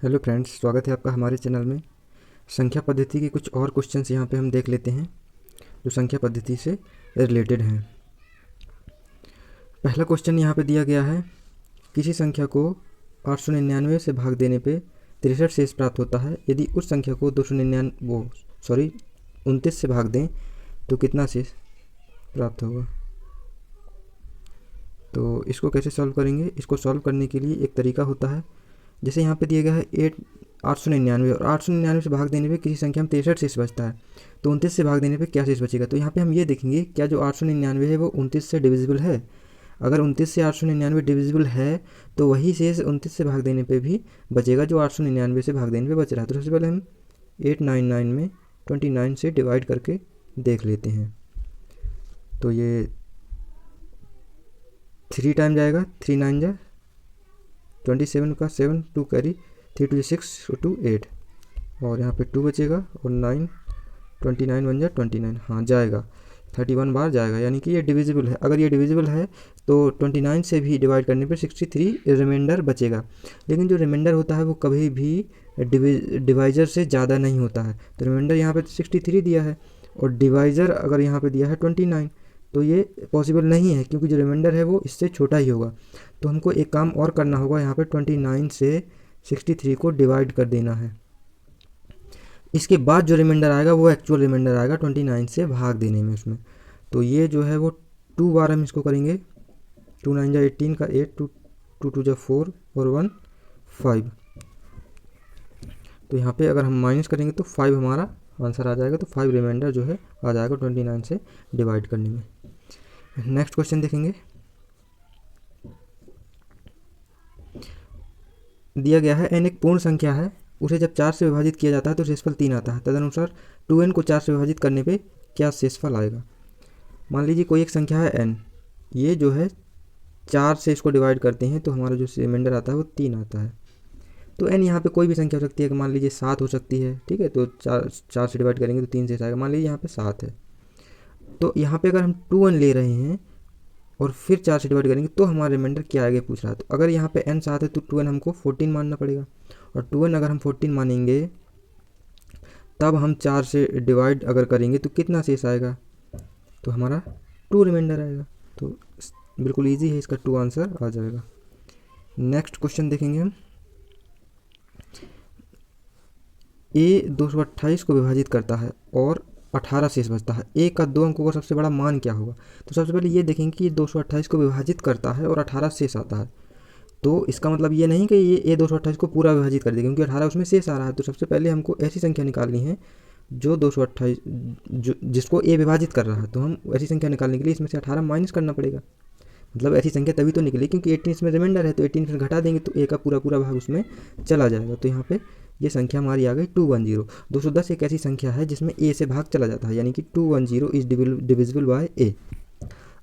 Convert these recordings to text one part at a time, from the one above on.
Hello friends, स्वागत है आपका हमारे चैनल में। संख्या पद्धति के कुछ और क्वेश्चंस यहाँ पे हम देख लेते हैं जो संख्या पद्धति से रिलेटेड हैं। पहला क्वेश्चन यहाँ पे दिया गया है, किसी संख्या को 899 से भाग देने पे 63 शेष प्राप्त होता है। यदि उस संख्या को 29 से भाग दें तो कितना शेष प्राप्त होगा। तो इसको कैसे सॉल्व करेंगे? इसको सॉल्व करने के लिए एक तरीका होता है, जैसे यहाँ पे दिया गया है 899 और 899 से भाग देने पे किसी संख्या में 63 शेष बचता है, तो 29 से भाग देने पे क्या शेष बचेगा। तो यहाँ पे हम ये देखेंगे क्या जो 899 है वो 29 से डिविजिबल है। अगर 29 से 899 डिविजिबल है तो वही शेष 29 से भाग देने पे भी बचेगा जो 899 से भाग देने पे बच रहा है। तो सबसे पहले हम 899 में 29 से डिवाइड करके देख लेते हैं। तो ये 3 टाइम जाएगा, 3 9 जा 27 का 7 2 कैरी, 3 2 6 2 8 और यहाँ पे 2 बचेगा और 9 29 1 जा 29, हाँ जाएगा 31 बार जाएगा, यानी कि ये डिविजिबल है। अगर ये डिविजिबल है तो 29 से भी डिवाइड करने पर 63 रिमाइंडर बचेगा। लेकिन जो रिमाइंडर होता है वो कभी भी डिवाइजर से ज़्यादा नहीं होता है। तो रिमाइंडर यहाँ पे 63 दिया है और डिवाइजर अगर यहाँ पे दिया है 29, तो ये पॉसिबल नहीं है क्योंकि जो रिमाइंडर है वो इससे छोटा ही होगा। तो हमको एक काम और करना होगा, यहाँ पे 29 से 63 को डिवाइड कर देना है। इसके बाद जो रिमाइंडर आएगा वो एक्चुअल रिमाइंडर आएगा 29 से भाग देने में उसमें। तो ये जो है वो 2 बार हम इसको करेंगे। 2 9 जा 18 का 8, 2 2 जा 4 और 1 5। तो यहाँ पे अगर हम माइनस करेंगे तो 5 हमारा आंसर आ जाएगा। तो 5 रिमाइंडर जो है आ जाएगा 29 से डिवाइड करने में। नेक्स्ट क्वेश्चन देखेंगे। दिया गया है n एक पूर्ण संख्या है, उसे जब 4 से विभाजित किया जाता है तो शेषफल 3 आता है। तदनुसार 2n को 4 से विभाजित करने पे क्या शेषफल आएगा। मान लीजिए कोई एक संख्या है n, ये जो है 4 से इसको डिवाइड करते हैं तो हमारा जो रिमाइंडर आता है वो 3 आता है। तो n यहाँ पे कोई भी संख्या हो सकती है, मान लीजिए 7 हो सकती है, ठीक है। तो 4 से डिवाइड करेंगे तो 3 शेष आएगा। मान लीजिए यहाँ पे 7 है, तो यहाँ पे अगर हम 2n ले रहे हैं और फिर 4 से डिवाइड करेंगे तो हमारा रिमाइंडर क्या आगे पूछ रहा है। तो अगर यहाँ पे n 7 है तो 2n हमको 14 मानना पड़ेगा, और 2n अगर हम 14 मानेंगे तब हम 4 से डिवाइड अगर करेंगे तो कितना शेष आएगा, तो हमारा 2 रिमाइंडर आएगा। तो बिल्कुल ईजी है, इसका 2 आंसर आ जाएगा। नेक्स्ट क्वेश्चन देखेंगे हम। a 228 को विभाजित करता है और 18 शेष बचता है। a का 2 अंकों का सबसे बड़ा मान क्या होगा। तो सबसे पहले ये देखेंगे कि 228 को विभाजित करता है और 18 शेष आता है। तो इसका मतलब ये नहीं कि ये 228 को पूरा विभाजित कर देगा, क्योंकि 18 उसमें शेष आ रहा है। तो सबसे पहले हमको ऐसी संख्या निकालनी है जो 228 जिसको a विभाजित कर रहा है। तो हम ऐसी संख्या निकालने के लिए इसमें से 18 माइनस करना पड़ेगा। मतलब ऐसी संख्या तभी तो निकली क्योंकि 18 इसमें रिमाइंडर है, तो 18 फिर घटा देंगे तो a का पूरा पूरा भाग उसमें चला जाएगा। तो यहाँ पे ये संख्या हमारी आ गई 210। 210 एक ऐसी संख्या है जिसमें a से भाग चला जाता है, यानी कि 210 इज डिविजिबल बाय a।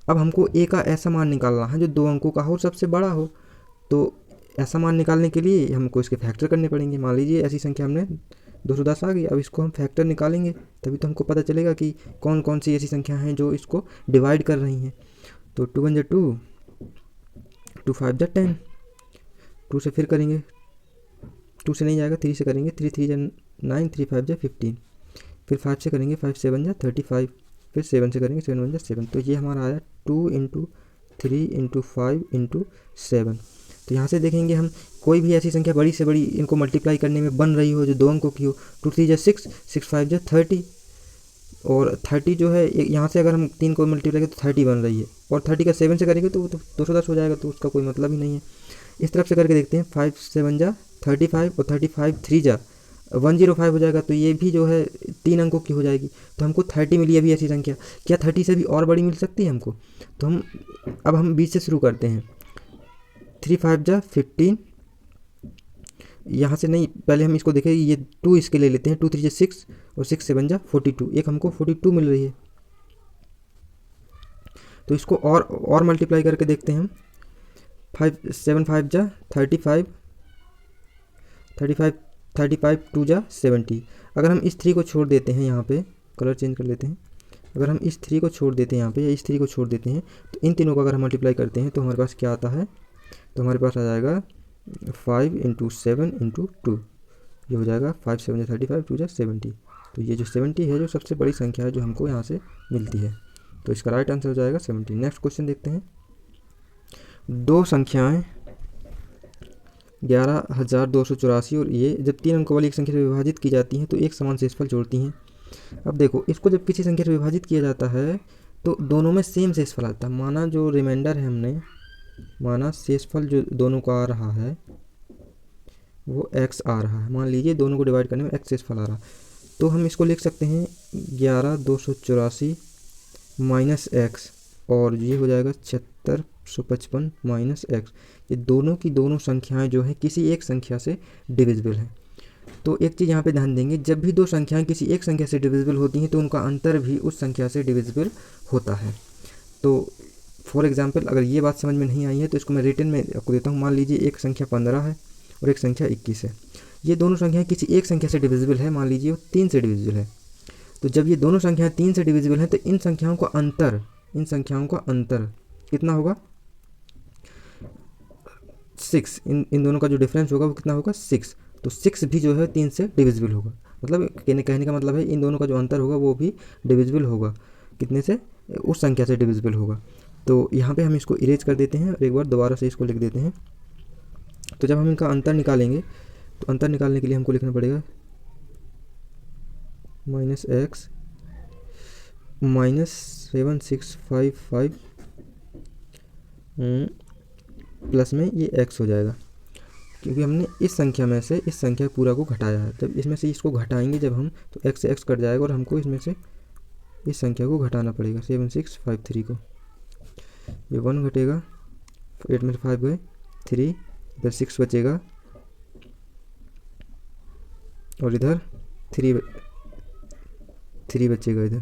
अब हमको a का ऐसा मान निकालना है जो 2 अंकों का हो और सबसे बड़ा हो। तो ऐसा मान निकालने के लिए हमको इसके फैक्टर करने पड़ेंगे। मान लीजिए ऐसी संख्या हमने 210 आ गई, अब इसको हम फैक्टर निकालेंगे तभी तो हमको पता चलेगा कि कौन कौन सी ऐसी संख्या हैं जो इसको डिवाइड कर रही हैं। तो 2 1 जा 2, 2 5 जा 10, 2 से फिर करेंगे, 2 से नहीं जाएगा, 3 से करेंगे, 3 3 जा 9, 3 5 जा 15, फिर 5 से करेंगे, 5 7 जा 35, फिर 7 से करेंगे, 7 1 जा 7। तो ये हमारा आया 2 × 3 × 5 × 7। तो यहाँ से देखेंगे हम कोई भी ऐसी संख्या बड़ी से बड़ी इनको मल्टीप्लाई करने में बन रही हो जो 2 अंकों की हो। 2 3 जा 6, 6 5 जा 30, और 30 जो है यहाँ से अगर हम 3 को मल्टीप्लाई करें तो 30 बन रही है, और 30 का 7 से करेंगे तो वो तो 210 हो जाएगा, तो उसका कोई मतलब ही नहीं है। इस तरफ से करके देखते हैं, 5 7 जा 35 और 35 3 जा 105 हो जाएगा। तो ये भी जो है 3 अंकों की हो जाएगी। तो हमको 30 मिली अभी ऐसी संख्या, क्या 30 से भी और बड़ी मिल सकती है हमको। तो हम बीच से शुरू करते हैं। 3 5 जा 15, यहाँ से नहीं, पहले हम इसको देखें, ये 2 इसके ले लेते हैं। 2 3 जा 6 और 6 7 जा 42, एक हमको 42 मिल रही है। तो इसको और मल्टीप्लाई करके देखते हैं हम। 5 7 5 जा 35, 35 2 जा 70। अगर हम इस 3 को छोड़ देते हैं, यहाँ पे कलर चेंज कर लेते हैं, अगर हम इस 3 को छोड़ देते हैं यहाँ पे, या इस 3 को छोड़ देते हैं, तो इन तीनों को अगर हम मल्टीप्लाई करते हैं तो हमारे पास क्या आता है, तो हमारे पास आ जाएगा 5 × 7 × 2, ये हो जाएगा 5 7 35 2 70। तो ये जो 70 है जो सबसे बड़ी संख्या है जो हमको यहाँ से मिलती है, तो इसका राइट आंसर हो जाएगा 70। नेक्स्ट क्वेश्चन देखते हैं। दो संख्याएं 11,284 और ये जब 3 अंकों वाली एक संख्या से विभाजित की जाती हैं तो एक समान शेषफल जोड़ती हैं। अब देखो, इसको जब किसी संख्या से विभाजित किया जाता है तो दोनों में सेम शेषफल आता है। माना जो रिमाइंडर है, हमने माना शेषफल जो दोनों का आ रहा है वो x आ रहा है। मान लीजिए दोनों को डिवाइड करने में x शेषफल आ रहा है, तो हम इसको लिख सकते हैं 11,284 माइनस एक्स, और ये हो जाएगा 7655 माइनस एक्स। ये दोनों की दोनों संख्याएं जो है किसी एक संख्या से डिविजिबल हैं। तो एक चीज़ यहाँ पे ध्यान देंगे, जब भी दो संख्याएं किसी एक संख्या से डिविजिबल होती हैं तो उनका अंतर भी उस संख्या से डिविजिबल होता है। तो फॉर एग्जांपल अगर ये बात समझ में नहीं आई है तो इसको मैं रिटन में आपको देता हूँ। मान लीजिए एक संख्या 15 है और एक संख्या 21 है। ये दोनों संख्याएं किसी एक संख्या से डिविजिबल है, मान लीजिए वो 3 से डिविजिबल है। तो जब ये दोनों संख्याएं 3 से डिविजिबल हैं तो इन संख्याओं का अंतर कितना होगा? 6। इन दोनों का जो डिफरेंस होगा वो कितना होगा? 6। तो 6 भी जो है 3 से डिविजिबल होगा। मतलब कहने का मतलब है इन दोनों का जो अंतर होगा वो भी डिविजिबल होगा। कितने से? उस संख्या से डिविजिबल होगा। तो यहाँ पे हम इसको इरेज कर देते हैं और एक बार दोबारा से इसको लिख देते हैं। तो जब हम इनका अंतर निकालेंगे तो अंतर निकालने के लिए हमको लिखना पड़ेगा माइनस एक्स माइनस 7655 प्लस में ये x हो जाएगा, क्योंकि हमने इस संख्या में से इस संख्या पूरा को घटाया है। जब इसमें से इसको घटाएंगे जब हम, तो x से x कट जाएगा और हमको इसमें से इस संख्या को घटाना पड़ेगा 7653 को। ये 1 घटेगा, 8 में से 5 गए 3, इधर 6 बचेगा और इधर 3 बचेगा इधर।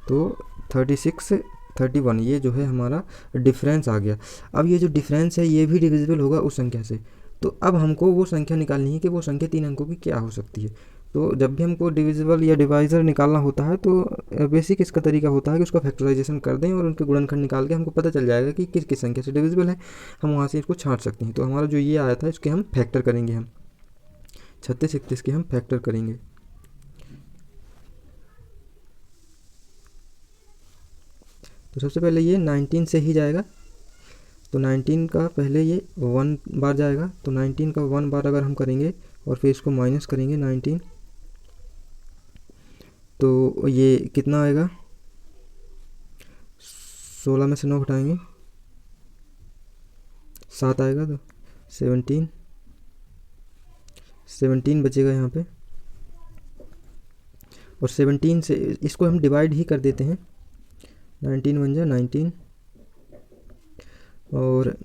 तो 36 31 ये जो है हमारा डिफरेंस आ गया। अब ये जो डिफरेंस है ये भी डिविजिबल होगा उस संख्या से। तो अब हमको वो संख्या निकालनी है कि वो संख्या 3 अंकों की क्या हो सकती है। तो जब भी हमको डिविजिबल या डिवाइज़र निकालना होता है तो बेसिक इसका तरीका होता है कि उसका फैक्टराइजेशन कर दें और उनके गुणनखंड निकाल के हमको पता चल जाएगा कि किस किस संख्या से डिविजिबल है। हम वहाँ से इसको छांट सकते हैं। तो हमारा जो ये आया था इसके हम फैक्टर करेंगे, हम 36 31 के हम फैक्टर करेंगे। तो सबसे पहले ये 19 से ही जाएगा, तो 19 का पहले ये 1 बार जाएगा। तो 19 का 1 बार अगर हम करेंगे और फिर इसको माइनस करेंगे 19, तो ये कितना आएगा? 16 में से 9 घटाएंगे 7 आएगा, तो 17 बचेगा यहाँ पे। और 17 से इसको हम डिवाइड ही कर देते हैं। 19 बन जाए 19 और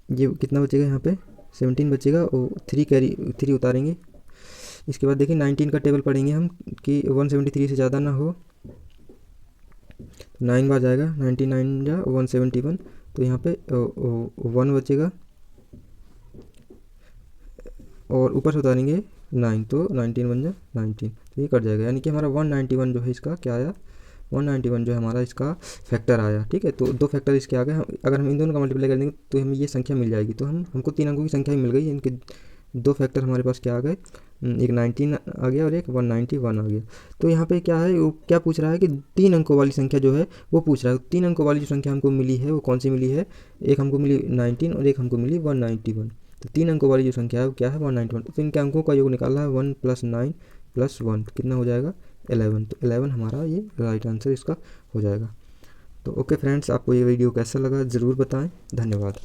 ये कितना बचेगा यहाँ पे? 17 बचेगा और 3 उतारेंगे। इसके बाद देखिए 19 का टेबल पढ़ेंगे हम कि 173 से ज़्यादा ना हो। 9 बार जाएगा, 99 जा 171, तो यहाँ पे 1 बचेगा और ऊपर से उतारेंगे 9, तो 19 बन जाए 19, तो ये कट जाएगा। यानी कि हमारा 191 जो है इसका क्या आया? 191 जो है हमारा इसका फैक्टर आया। ठीक है, तो 2 फैक्टर इसके आ गए। अगर हम इन दोनों का मल्टीप्लाई कर देंगे तो हमें ये संख्या मिल जाएगी। तो हमको 3 अंकों की संख्या मिल गई। इनके 2 फैक्टर हमारे पास क्या आ गए? एक 19 आ गया और एक 191 आ गया। तो यहाँ पे क्या है, वो क्या पूछ रहा है कि 3 अंकों वाली संख्या जो है वो पूछ रहा है। 3 अंकों वाली जो संख्या हमको मिली है वो कौन सी मिली है? एक हमको मिली 19 और एक हमको मिली 191। तो 3 अंकों वाली जो संख्या है वो क्या है? 191। तो इनके अंकों का योग निकालना है 1 + 9 + 1, कितना हो जाएगा? 11। तो 11 हमारा ये राइट आंसर इसका हो जाएगा। तो ओके फ्रेंड्स, आपको ये वीडियो कैसा लगा ज़रूर बताएं। धन्यवाद।